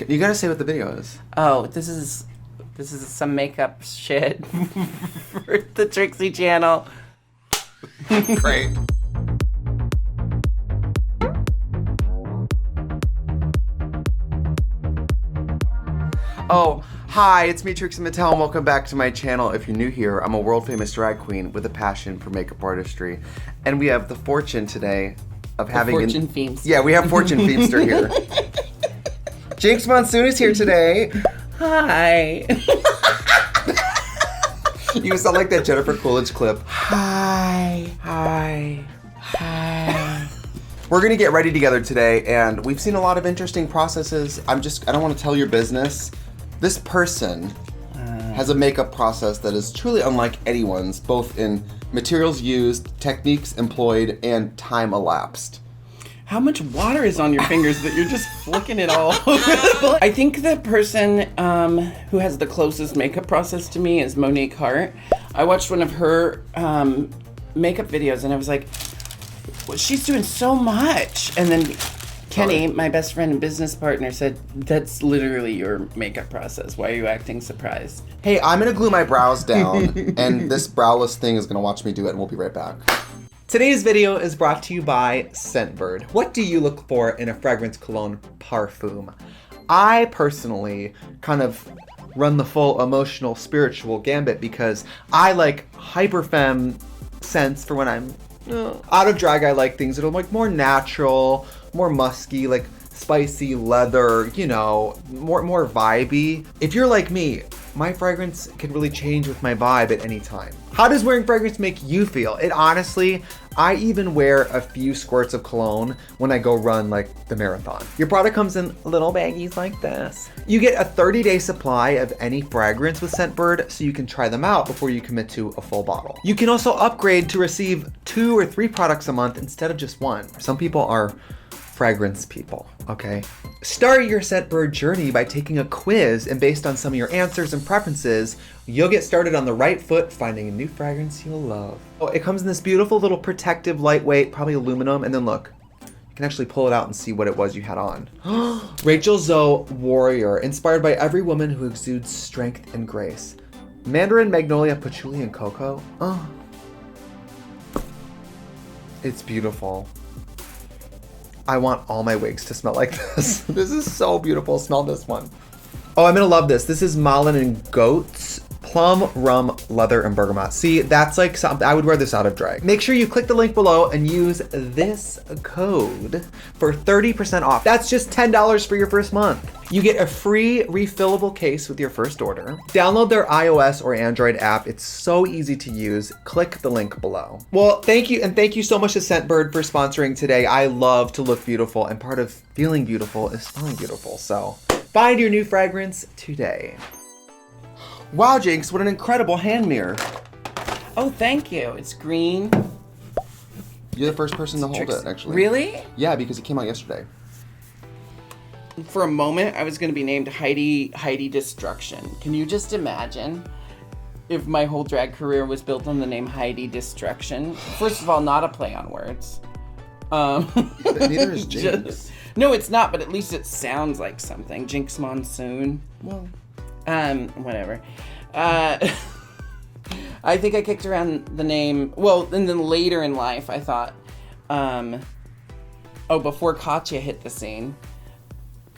You gotta say what the video is. Oh, this is some makeup shit for the Trixie channel. Great. Oh, hi, it's me, Trixie Mattel, and welcome back to my channel. If you're new here, I'm a world-famous drag queen with a passion for makeup artistry. And we have the fortune today of having... Fortune Feemster. Yeah, we have Fortune Feemster here. Jinkx Monsoon is here today. Hi. You sound like that Jennifer Coolidge clip. Hi. We're gonna get ready together today, and we've seen a lot of interesting processes. I don't want to tell your business. This person has a makeup process that is truly unlike anyone's, both in materials used, techniques employed, and time elapsed. How much water is on your fingers that you're just flicking it all over? I think the person who has the closest makeup process to me is Monique Hart. I watched one of her makeup videos and I was like, well, she's doing so much. And then Kenny, my best friend and business partner, said, that's literally your makeup process. Why are you acting surprised? Hey, I'm gonna glue my brows down, and this browless thing is gonna watch me do it, and we'll be right back. Today's video is brought to you by Scentbird. What do you look for in a fragrance cologne parfum? I personally kind of run the full emotional, spiritual gambit because I like hyper femme scents for when I'm out of drag. I like things that are like more natural, more musky, like spicy leather, you know, more vibey. If you're like me, my fragrance can really change with my vibe at any time. How does wearing fragrance make you feel? It honestly, I even wear a few squirts of cologne when I go run like the marathon. Your product comes in little baggies like this. You get a 30-day supply of any fragrance with Scentbird, so you can try them out before you commit to a full bottle. You can also upgrade to receive 2 or 3 products a month instead of just 1. Some people are fragrance people, okay? Start your Scentbird journey by taking a quiz, and based on some of your answers and preferences, you'll get started on the right foot finding a new fragrance you'll love. Oh, it comes in this beautiful little protective, lightweight, probably aluminum, and then look, you can actually pull it out and see what it was you had on. Rachel Zoe Warrior, inspired by every woman who exudes strength and grace. Mandarin, Magnolia, Patchouli, and Cocoa. Oh, it's beautiful. I want all my wigs to smell like this. This is so beautiful. Smell this one. Oh, I'm gonna love this. This is Malin and Goats Plum, Rum, Leather, and Bergamot. See, that's like something, I would wear this out of drag. Make sure you click the link below and use this code for 30% off. That's just $10 for your first month. You get a free refillable case with your first order. Download their iOS or Android app. It's so easy to use. Click the link below. Well, thank you, and thank you so much to Scentbird for sponsoring today. I love to look beautiful, and part of feeling beautiful is smelling beautiful. So find your new fragrance today. Wow, Jinkx, what an incredible hand mirror. Oh, thank you. It's green. You're the first person to hold it, actually. Really? Yeah, because it came out yesterday. For a moment, I was going to be named Heidi Destruction. Can you just imagine if my whole drag career was built on the name Heidi Destruction? First of all, not a play on words. Neither is Jinkx. No, it's not, but at least it sounds like something. Jinkx Monsoon. Well, whatever. I think I kicked around the name, well, and then later in life, I thought, before Katya hit the scene.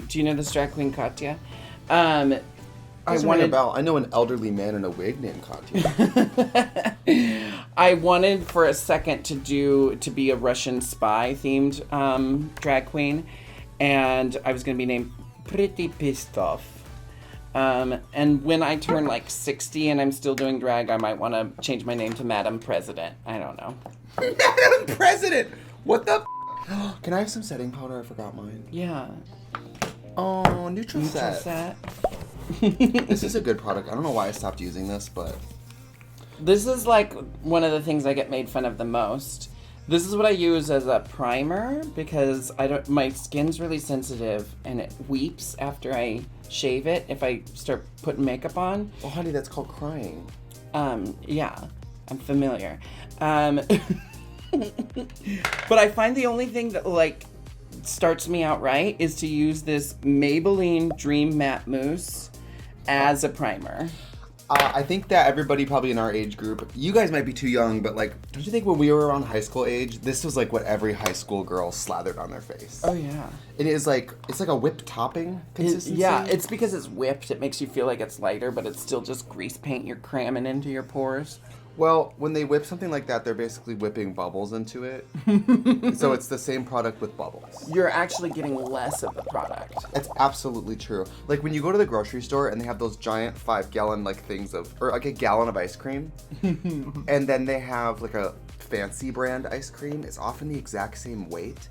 Do you know this drag queen, Katya? I know an elderly man in a wig named Katya. I wanted for a second to be a Russian spy themed drag queen, and I was going to be named Pretty Pissed Off. And when I turn like 60 and I'm still doing drag, I might want to change my name to Madam President. I don't know. Madam President! What the f? Can I have some setting powder? I forgot mine. Yeah. Oh, Neutral Set. This is a good product. I don't know why I stopped using this, but... This is like one of the things I get made fun of the most. This is what I use as a primer because my skin's really sensitive and it weeps after I shave it if I start putting makeup on. Oh, honey, that's called crying. Yeah, I'm familiar. But I find the only thing that like starts me out right is to use this Maybelline Dream Matte Mousse as a primer. I think that everybody probably in our age group, you guys might be too young, but like, don't you think when we were around high school age, this was like what every high school girl slathered on their face? Oh yeah. It is like, it's like a whipped topping consistency. Yeah, it's because it's whipped. It makes you feel like it's lighter, but it's still just grease paint you're cramming into your pores. Well, when they whip something like that, they're basically whipping bubbles into it. So it's the same product with bubbles. You're actually getting less of the product. It's absolutely true. Like when you go to the grocery store and they have those giant 5-gallon like things of, or like a gallon of ice cream, and then they have like a fancy brand ice cream, it's often the exact same weight.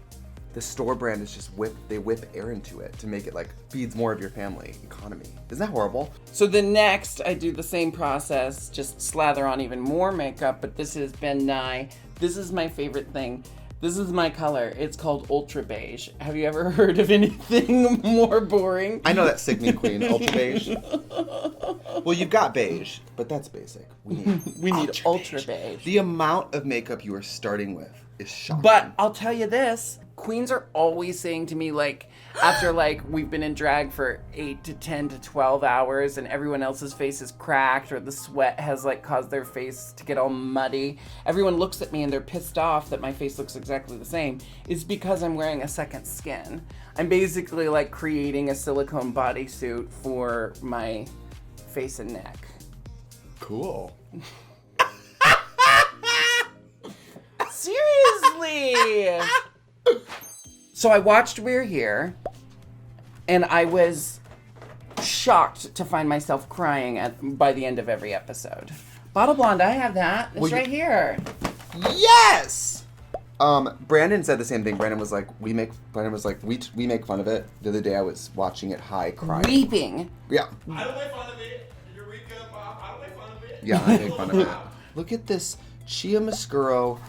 The store brand is just they whip air into it to make it like feeds more of your family economy. Isn't that horrible? So the next, I do the same process, just slather on even more makeup, but this is Ben Nye. This is my favorite thing. This is my color. It's called Ultra Beige. Have you ever heard of anything more boring? I know that Signet Queen, Ultra Beige. Well, you've got beige, but that's basic. We need Ultra Beige. The amount of makeup you are starting with is shocking. But I'll tell you this, queens are always saying to me, like, after like we've been in drag for 8 to 10 to 12 hours and everyone else's face is cracked or the sweat has like caused their face to get all muddy, everyone looks at me and they're pissed off that my face looks exactly the same. It's because I'm wearing a second skin. I'm basically like creating a silicone bodysuit for my face and neck. Cool. Seriously! So I watched We're Here, and I was shocked to find myself crying by the end of every episode. Bottle Blonde, I have that. It's right here. Yes! Brandon said the same thing. Brandon was like, we make fun of it. The other day I was watching it high crying. Weeping. Yeah. I don't make fun of it. Eureka, Bob. I don't make fun of it. Yeah, I make fun of it. Look at this Chia Mascuro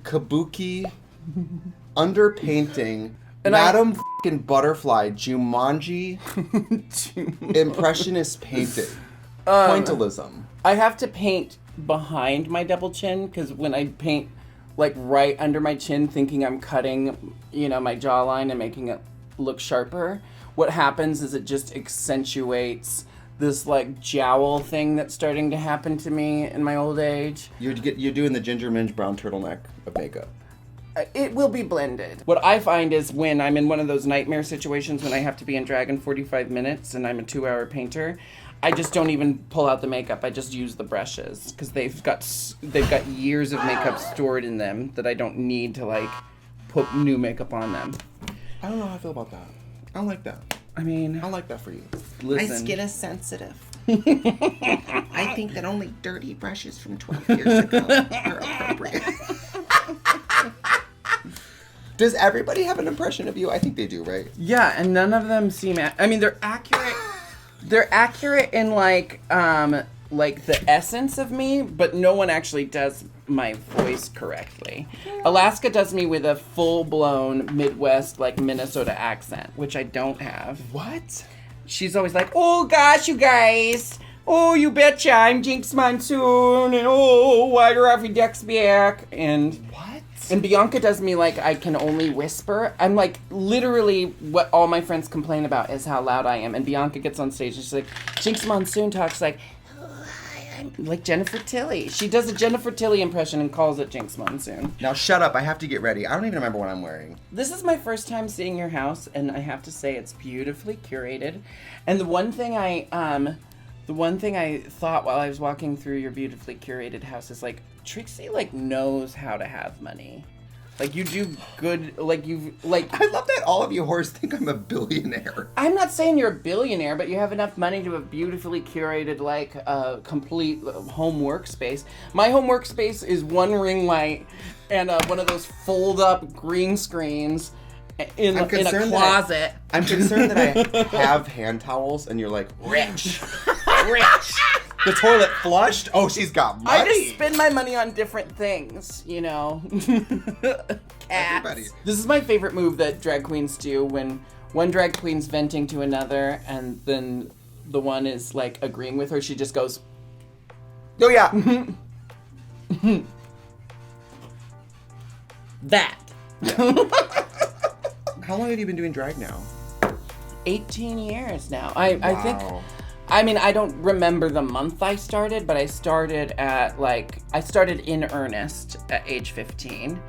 Kabuki underpainting And Madam f***ing Butterfly Jumanji impressionist painting. Pointillism. I have to paint behind my double chin because when I paint like right under my chin thinking I'm cutting, my jawline and making it look sharper, what happens is it just accentuates this like jowl thing that's starting to happen to me in my old age. You're doing the ginger minge brown turtleneck of makeup. It will be blended. What I find is when I'm in one of those nightmare situations when I have to be in drag in 45 minutes and I'm a 2-hour painter, I just don't even pull out the makeup. I just use the brushes because they've got years of makeup stored in them that I don't need to like put new makeup on them. I don't know how I feel about that. I don't like that. I mean, I like that for you. listen. My skin is sensitive. I think that only dirty brushes from 12 years ago are appropriate. Does everybody have an impression of you? I think they do, right? Yeah, and none of them seem. I mean, they're accurate. They're accurate in like the essence of me, but no one actually does my voice correctly. Alaska does me with a full-blown Midwest, like Minnesota accent, which I don't have. What? She's always like, "Oh gosh, you guys. Oh, you betcha, I'm Jinkx Monsoon, and oh, why are every duck's back?" And What? And Bianca does me like I can only whisper. I'm like, literally what all my friends complain about is how loud I am. And Bianca gets on stage and she's like, Jinkx Monsoon talks like, "Oh, hi, I'm like Jennifer Tilly." She does a Jennifer Tilly impression and calls it Jinkx Monsoon. Now shut up, I have to get ready. I don't even remember what I'm wearing. This is my first time seeing your house, and I have to say it's beautifully curated. And the one thing I thought while I was walking through your beautifully curated house is like, Trixie like knows how to have money. Like you do good, like you've like. I love that all of you whores think I'm a billionaire. I'm not saying you're a billionaire, but you have enough money to have beautifully curated like a complete home workspace. My home workspace is one ring light and one of those fold up green screens in a closet. I'm concerned that I have hand towels and you're like, rich. Rich. The toilet flushed? Oh, she's got money. I just spend my money on different things, Cats. Everybody. This is my favorite move that drag queens do when one drag queen's venting to another and then the one is like agreeing with her. She just goes, Oh, yeah. that. How long have you been doing drag now? 18 years now. I think, I mean, I don't remember the month I started, but I started in earnest at age 15,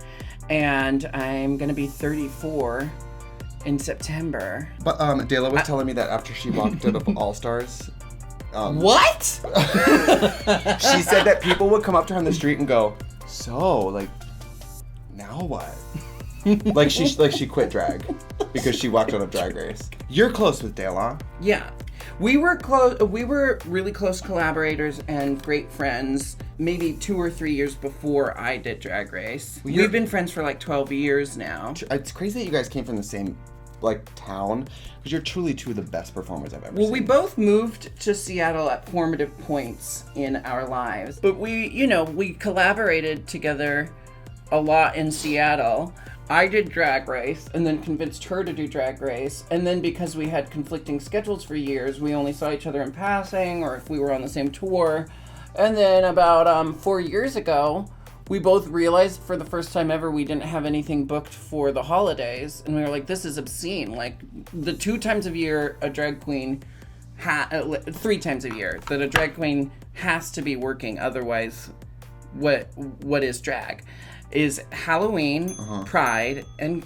and I'm gonna be 34 in September. But Dayla was telling me that after she walked out of All Stars, What? she said that people would come up to her on the street and go, "So, like, now what?" like she quit drag because she walked out of Drag Race. You're close with Dayla. Yeah. We were close. We were really close collaborators and great friends. Maybe 2 or 3 years before I did Drag Race. We've been friends for like 12 years now. It's crazy that you guys came from the same town, because you're truly two of the best performers I've ever seen. Well, we both moved to Seattle at formative points in our lives, but we collaborated together a lot in Seattle. I did Drag Race and then convinced her to do Drag Race, and then because we had conflicting schedules for years, we only saw each other in passing or if we were on the same tour. And then about 4 years ago, we both realized for the first time ever we didn't have anything booked for the holidays, and we were like, this is obscene. Like, the 2 times a year a drag queen 3 times a year that a drag queen has to be working, otherwise what is drag is Halloween, Pride, and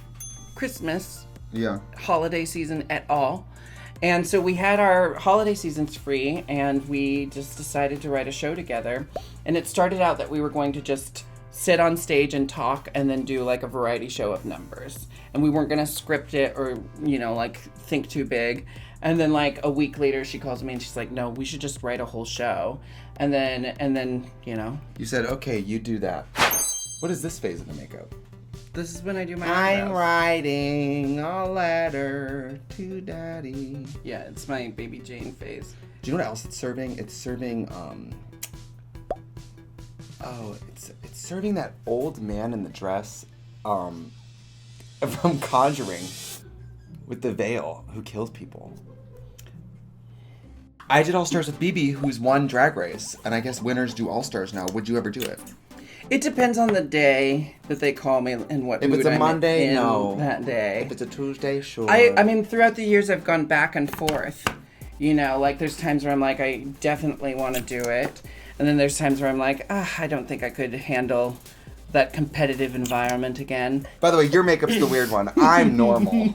Christmas. Yeah. Holiday season at all. And so we had our holiday seasons free, and we just decided to write a show together. And it started out that we were going to just sit on stage and talk and then do like a variety show of numbers. And we weren't going to script it or, think too big. And then like a week later she calls me and she's like, no, we should just write a whole show. And then, You said, okay, you do that. What is this phase of the makeup? this is when I do my I'm eyebrows. writing a letter to Daddy. Yeah, it's my Baby Jane phase. Do you know what else it's serving? It's serving, it's serving that old man in the dress, from Conjuring with the veil who kills people. I did All Stars with BB, who's won Drag Race, and I guess winners do All Stars now. Would you ever do it? It depends on the day that they call me and what If mood it's a I'm Monday, in no. that day. If it's a Tuesday, sure. I mean, throughout the years, I've gone back and forth. There's times where I'm like, I definitely want to do it. And then there's times where I'm like, I don't think I could handle that competitive environment again. By the way, your makeup's the weird one. I'm normal.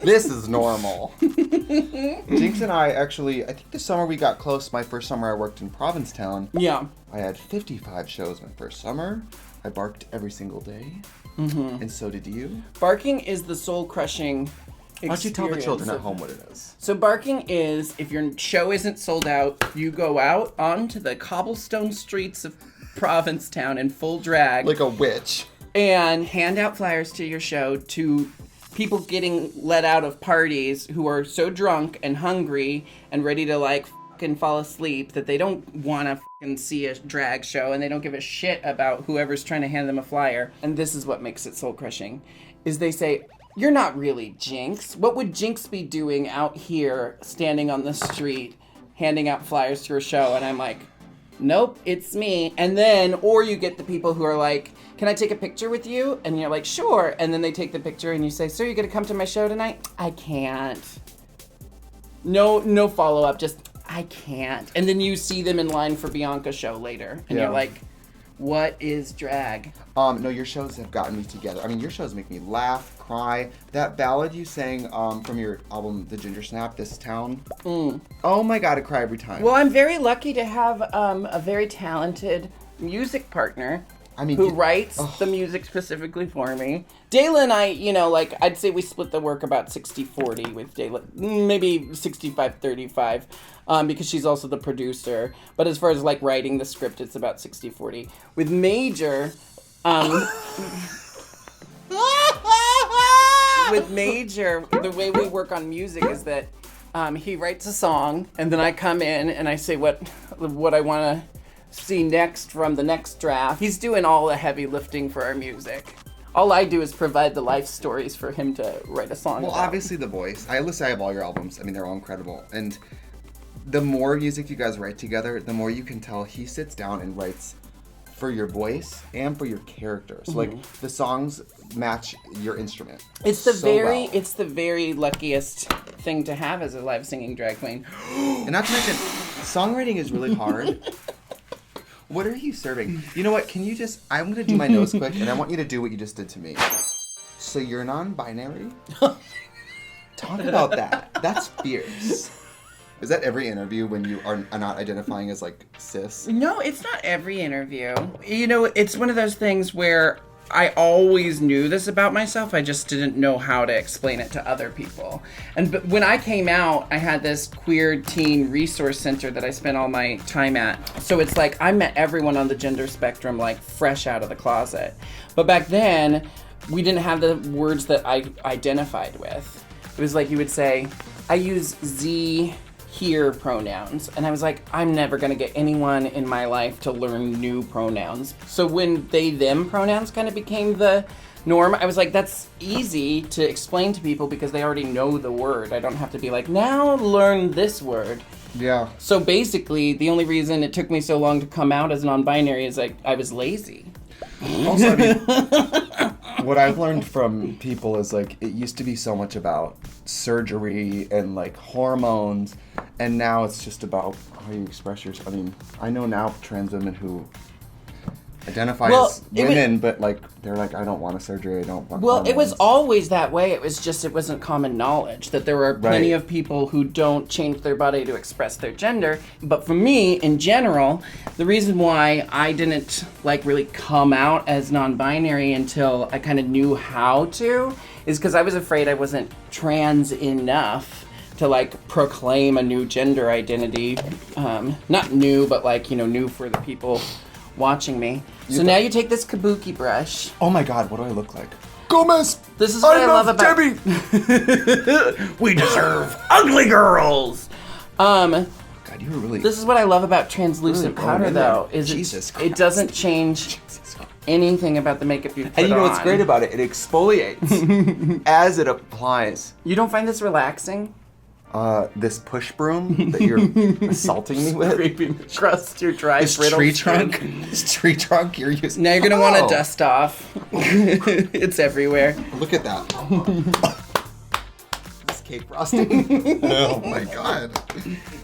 This is normal. Jinkx and I actually, I think this summer we got close. My first summer I worked in Provincetown. Yeah. I had 55 shows my first summer. I barked every single day. Mm-hmm. And so did you. Barking is the soul-crushing experience. Why don't you tell the children at home what it is? So barking is, if your show isn't sold out, you go out onto the cobblestone streets of Provincetown in full drag. Like a witch. And hand out flyers to your show to people getting let out of parties who are so drunk and hungry and ready to fucking fall asleep that they don't want to fucking see a drag show and they don't give a shit about whoever's trying to hand them a flyer. And this is what makes it soul crushing, is they say, you're not really Jinkx. What would Jinkx be doing out here standing on the street handing out flyers to her show? And I'm like, nope, it's me. And then, or you get the people who are like, can I take a picture with you? And you're like, sure. And then they take the picture and you say, sir, you gonna come to my show tonight? I can't. No follow-up, just, I can't. And then you see them in line for Bianca's show later. And you're like, what is drag? No, your shows have gotten me together. I mean, your shows make me laugh, cry. That ballad you sang from your album, The Ginger Snap, This Town. Oh my God, I cry every time. Well, I'm very lucky to have a very talented music partner who writes the music specifically for me. Dayla and I, I'd say we split the work about 60-40 with Dayla. Maybe 65-35. Because she's also the producer. But as far as writing the script, it's about 60-40. With Major, the way we work on music is that he writes a song, and then I come in and I say what I want to see next from the next draft. He's doing all the heavy lifting for our music. All I do is provide the life stories for him to write a song about. Obviously the voice. I have all your albums. I mean, they're all incredible. And the more music you guys write together, the more you can tell he sits down and writes for your voice and for your character. So like the songs match your instrument. It's the very luckiest thing to have as a live singing drag queen. And not to mention, songwriting is really hard. What are you serving? You know what? Can you just? I'm gonna do my nose quick, and I want you to do what you just did to me. So you're non-binary? Talk about that. That's fierce. Is that every interview when you are not identifying as like cis? No, it's not every interview. You know, it's one of those things where I always knew this about myself. I just didn't know how to explain it to other people. But when I came out, I had this queer teen resource center that I spent all my time at. So it's like I met everyone on the gender spectrum like fresh out of the closet. But back then, we didn't have the words that I identified with. It was like you would say, I use Z here pronouns. And I was like, I'm never gonna get anyone in my life to learn new pronouns. So when they, them pronouns kind of became the norm, I was like, that's easy to explain to people because they already know the word. I don't have to be like, now learn this word. Yeah. So basically, the only reason it took me so long to come out as non-binary is like, I was lazy. Also, I mean, what I've learned from people is like, it used to be so much about surgery and like hormones, and now it's just about how you express yourself. I mean, I know now trans women who identify as women, but like they're like, I don't want a surgery. I don't want. Well, hormones. it was always that way. It was just it wasn't common knowledge that there were plenty of people who don't change their body to express their gender. But for me, in general, the reason why I didn't like really come out as non-binary until I kind of knew how to is because I was afraid I wasn't trans enough to like proclaim a new gender identity. Not new, but like, you know, new for the people watching me. So now you take this kabuki brush. Oh my God, what do I look like? Gomez! This is what I love about Debbie! We deserve ugly girls. God, you were really. This is what I love about translucent Really powder going in there. though, is Jesus it Christ. doesn't change anything about the makeup you put on. And you know what's great about it? It exfoliates as it applies. You don't find this relaxing? This push broom that you're assaulting me with. Scraping across your dry, This brittle tree skin. trunk. This tree trunk you're using. Now you're gonna want to dust off. It's everywhere. Look at that. This cake frosting. Oh my God.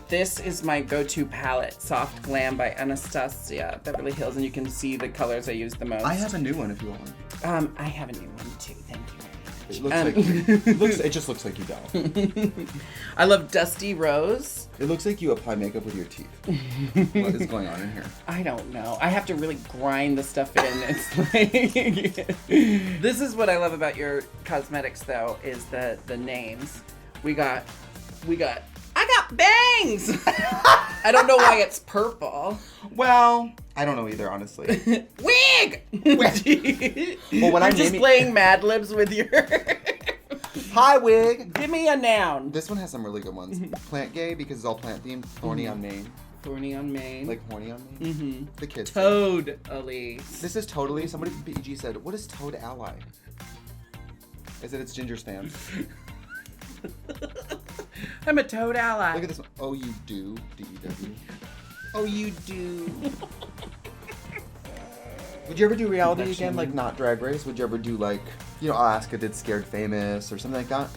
This is my go-to palette, Soft Glam by Anastasia Beverly Hills, and you can see the colors I use the most. I have a new one if you want one. I have a new one too. Thank you. It looks like it just looks like you don't. I love Dusty Rose. It looks like you apply makeup with your teeth. What is going on in here? I don't know. I have to really grind the stuff in. It's like this is what I love about your cosmetics though, is the names. We got I got bangs! I don't know why it's purple. Well, I don't know either, honestly. Wig! Well, when I'm just naming- playing Mad Libs with your... Hi, wig. Give me a noun. This one has some really good ones. Plant gay because it's all plant themed. Thorny on Maine. Thorny on Maine. Like horny on Maine. Mm-hmm. The kids. Toad Elise. This is totally. Somebody from PG said, "What is Toad Ally?" I said it's Ginger's fan. I'm a Toad ally. Look at this one. Oh, you do. D-E-W. Oh, you do. Would you ever do reality again, like not Drag Race? Would you ever do like, you know, Alaska did Scared Famous or something like that?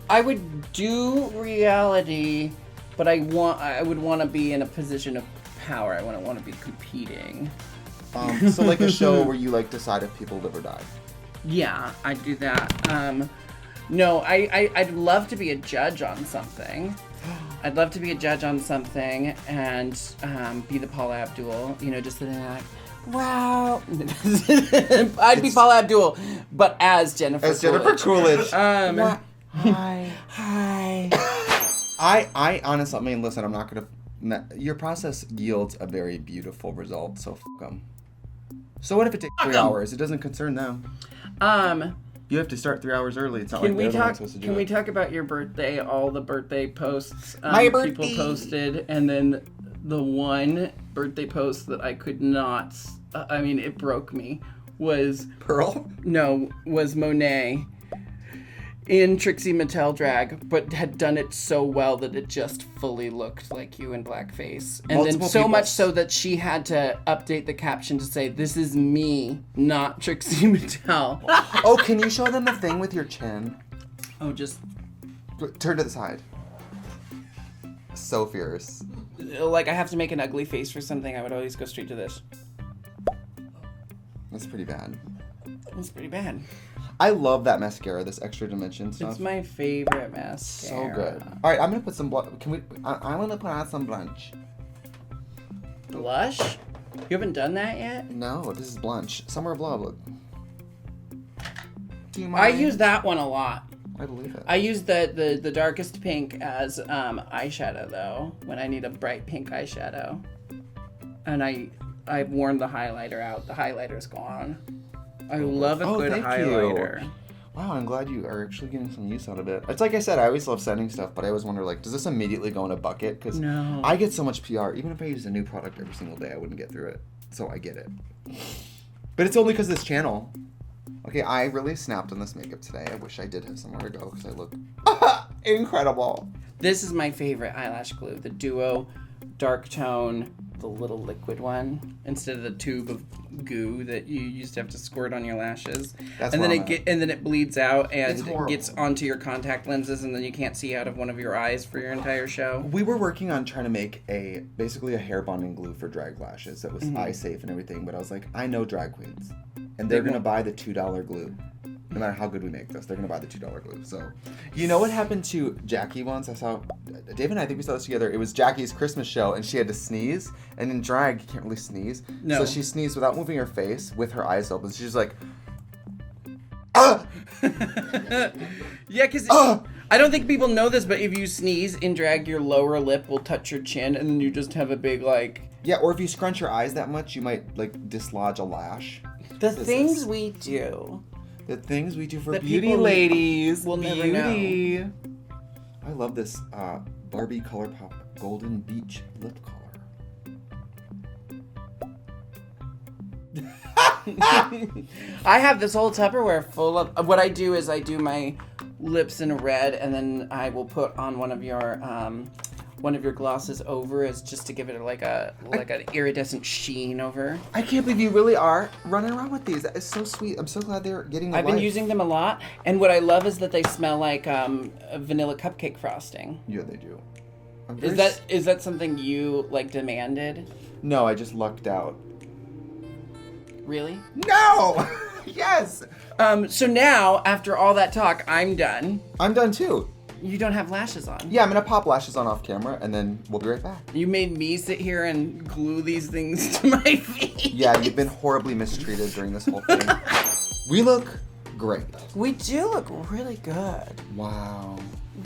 I would do reality, but I would want to be in a position of power. I wouldn't want to be competing. So like a show where you like decide if people live or die. Yeah, I'd do that. No, I'd love to be a judge on something. I'd love to be a judge on something and be the Paula Abdul, you know, just sitting there like, wow. I'd be Paula Abdul, but as Jennifer Coolidge. Jennifer Coolidge. Hi. I honestly, I mean, listen, I'm not gonna. Your process yields a very beautiful result, so f them. So what if it takes 3 hours? It doesn't concern them. You have to start 3 hours early. It's not like they're the ones supposed to do Can we it. talk about your birthday? All the birthday posts My people birthday. posted, and then the one birthday post that I could not. I mean, it broke me. Was Pearl? No, was Monet in Trixie Mattel drag, but had done it so well that it just fully looked like you in blackface. And Multiple then so people- much so that she had to update the caption to say, "This is me, not Trixie Mattel." Oh, can you show them the thing with your chin? Oh, just Turn to the side. So fierce. like I have to make an ugly face for something, I would always go straight to this. That's pretty bad. It's pretty bad. I love that mascara, this extra dimension stuff. It's my favorite mascara. So good. All right, I'm gonna put some blush. Can we? I'm gonna put on some blush. Blush? You haven't done that yet? No, this is blush. Summer of Love. Look. Do you I mind? use that one a lot. I believe it. I use the darkest pink as eyeshadow though, when I need a bright pink eyeshadow. And I've worn the highlighter out. The highlighter's gone. I love a good thank highlighter. you. Wow, I'm glad you are actually getting some use out of it. It's like I said, I always love sending stuff, but I always wonder, like, does this immediately go in a bucket? Because No. I get so much PR. Even if I use a new product every single day, I wouldn't get through it. So I get it. But it's only because this channel. Okay, I really snapped on this makeup today. I wish I did have somewhere to go because I look incredible. This is my favorite eyelash glue, the Duo Dark Tone, the little liquid one, instead of the tube of goo that you used to have to squirt on your lashes. That's and where then I'm at. and then it bleeds out It's and horrible. gets onto your contact lenses, and then you can't see out of one of your eyes for your entire show. We were working on trying to make basically a hair bonding glue for drag lashes that was eye safe and everything, but I was like, I know drag queens, and they're gonna buy the $2 glue. No matter how good we make this, they're gonna buy the $2 glue. So, you know what happened to Jackie once? I saw Dave and I think we saw this together. It was Jackie's Christmas show, and she had to sneeze. And in drag, you can't really sneeze. No. So she sneezed without moving her face, with her eyes open. She's like, ah! Yeah, because I don't think people know this, but if you sneeze in drag, your lower lip will touch your chin, and then you just have a big like. Yeah, or if you scrunch your eyes that much, you might like dislodge a lash. The This things is- we do. The things we do for That beauty, people ladies. will never beauty. I love this Barbie ColourPop Golden Beach lip color. I have this whole Tupperware full of. What I do is I do my lips in red, and then I will put on one of your glosses over, as just to give it like an iridescent sheen over. I can't believe you really are running around with these. That is so sweet. I'm so glad they're getting. I've been using them a lot, and what I love is that they smell like a vanilla cupcake frosting. Yeah, they do. Is that something you like demanded? No, I just lucked out. Really? No. Yes. So now, after all that talk, I'm done. I'm done too. You don't have lashes on. Yeah, I'm gonna pop lashes on off camera, and then we'll be right back. You made me sit here and glue these things to my feet. Yeah, you've been horribly mistreated during this whole thing. We look great. We do look really good. Wow.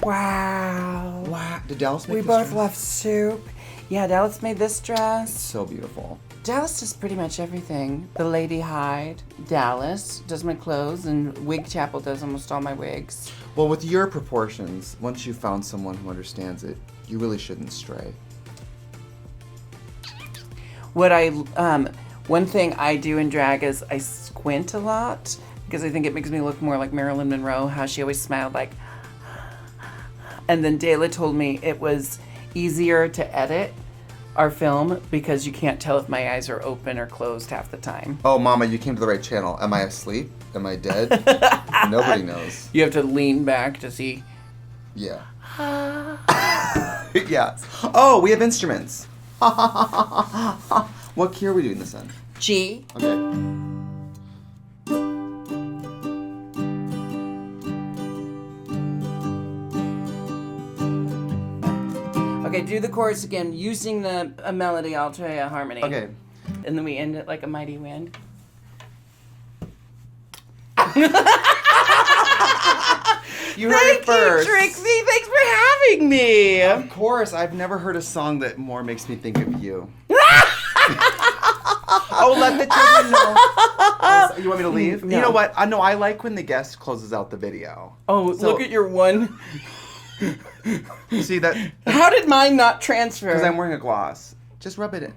Wow. Wow. Did Dallas make We this both dress? love soup. Yeah, Dallas made this dress. So beautiful. Dallas does pretty much everything. The Lady Hyde. Dallas does my clothes, and Wig Chapel does almost all my wigs. Well, with your proportions, once you've found someone who understands it, you really shouldn't stray. One thing I do in drag is I squint a lot, because I think it makes me look more like Marilyn Monroe, how she always smiled like. And then Dayla told me it was easier to edit our film because you can't tell if my eyes are open or closed half the time. Oh, Mama, you came to the right channel. Am I asleep? Am I dead? Nobody knows. You have to lean back to see. Yeah. Yeah. Oh, we have instruments. What key are we doing this in? G. Okay. Okay, do the chorus again using a melody. I'll try a harmony. Okay. And then we end it like a mighty wind. You heard it first. Trixie. Thanks for having me. Of course, I've never heard a song that more makes me think of you. Oh, let the children know. Oh, you want me to leave? No. You know what? No, I like when the guest closes out the video. Oh, So- look at your one. See that? How did mine not transfer? Because I'm wearing a gloss. Just rub it in.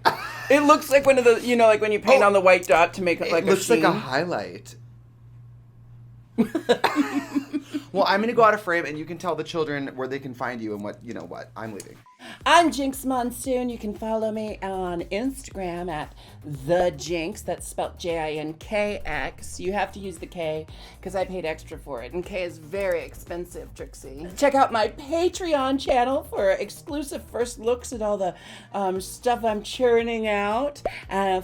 It looks like one of the, like when you paint Oh. on the white dot to make it like It looks a like a sheen. highlight. Well, I'm going to go out of frame, and you can tell the children where they can find you and what, you know what. I'm leaving. I'm Jinkx Monsoon. You can follow me on Instagram at the Jinkx. That's spelled Jinkx. You have to use the K because I paid extra for it, and K is very expensive, Trixie. Check out my Patreon channel for exclusive first looks at all the stuff I'm churning out.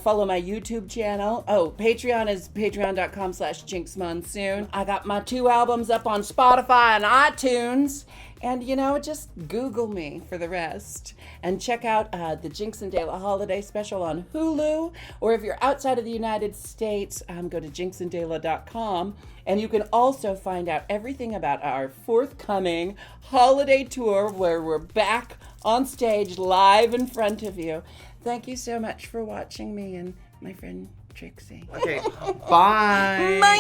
Follow my YouTube channel. Oh, Patreon is patreon.com/Jinkx Monsoon. I got my 2 albums up on Spotify and iTunes. And, you know, just Google me for the rest. And check out the Jinkx and Dela Holiday Special on Hulu. Or if you're outside of the United States, go to jinxanddela.com. And you can also find out everything about our forthcoming holiday tour where we're back on stage live in front of you. Thank you so much for watching me and my friend Trixie. Okay, bye. Bye!